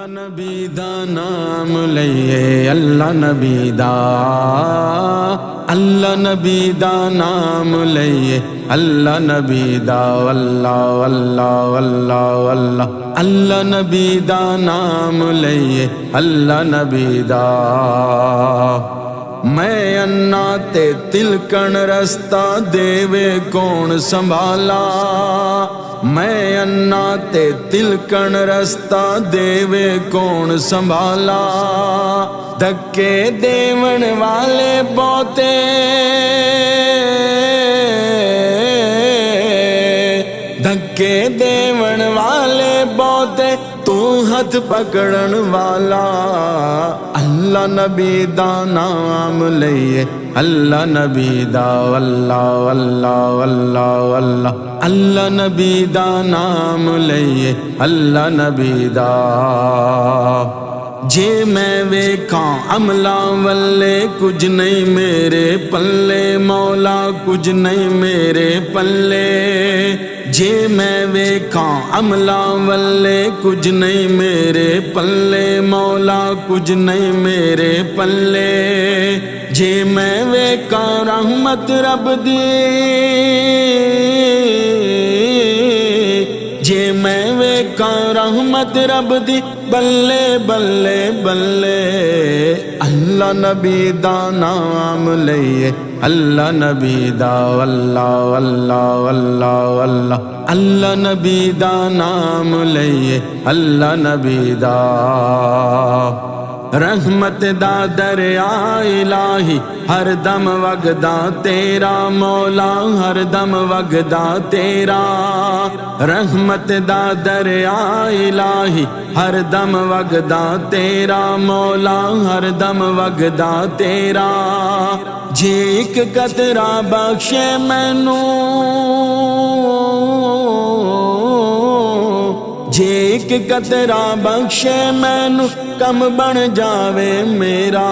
اللہ نبی دا نام لئیے اللہ نبی دا، اللہ نبی دا نام لئیے اللہ نبی دا، واللہ واللہ واللہ واللہ اللہ نبی دا نام لئیے اللہ نبی دا۔ میں انا تے تلکن رستہ دیوے کون سنبھالا، میں انا تے تلکن رستہ دیوے کون سنبھالا، دھکے دیون والے بہتے دھکے دیون والے بہتے تو ہاتھ پکڑن والا، اللہ نبی دا نام لئیے اللہ نبی دا، واللہ واللہ واللہ واللہ اللہ نبی دا نام لئیے اللہ نبی دا۔ جے میں ویکھاں عملہ والے کچھ نہیں میرے پلے، مولا کچھ نہیں میرے پلے، جے میں ویکھاں عملہ والے کچھ نہیں میرے پلے، مولا کچھ نہیں میرے پلے، جے میں ویکھاں رحمت رب دی، جے میں ویکھاں رحمت رب دی، بلے بلے بلے اللہ نبی دا نام لئیے اللہ نبی دا، واللہ واللہ واللہ واللہ اللہ نبی دا نام لئیے اللہ نبی دا۔ رحمت دا دریا الہی ہر دم وگدا تیرا، مولا ہر دم وگدا تیرا، رحمت دا دریا الہی ہر دم وگدا تیرا، مولا ہر دم وگدا تیرا، جے ایک قطرہ بخشے مینوں، جے ایک قطرہ بخشے مینوں کم بن جاوے میرا،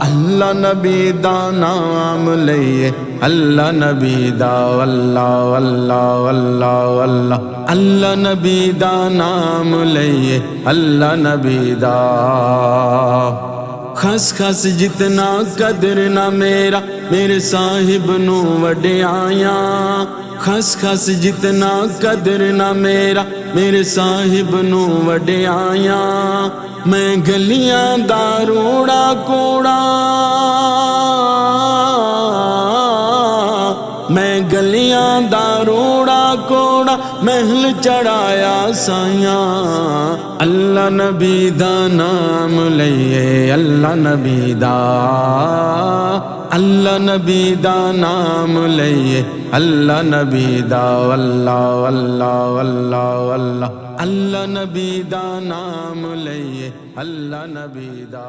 اللہ نبی دا نام لئیے اللہ نبی دا، واللہ واللہ واللہ واللہ اللہ نبی دا نام لئیے اللہ نبی دا۔ خس خس جتنا قدر نہ میرا میرے صاحب نو وڈیاں، خس خس جتنا قدر نہ میرا میرے صاحب نو وڈیاں، میں گلیاں دا روڑا کوڑا، میں گلیاں دا روڑا کوڑا محل چڑھایا سائیاں، اللہ نبی دا نام لئیے اللہ نبی دا، اللہ نبی دا نام لئیے اللہ نبی دا، واللہ واللہ واللہ واللہ اللہ نبی دا نام لئیے اللہ نبی دا۔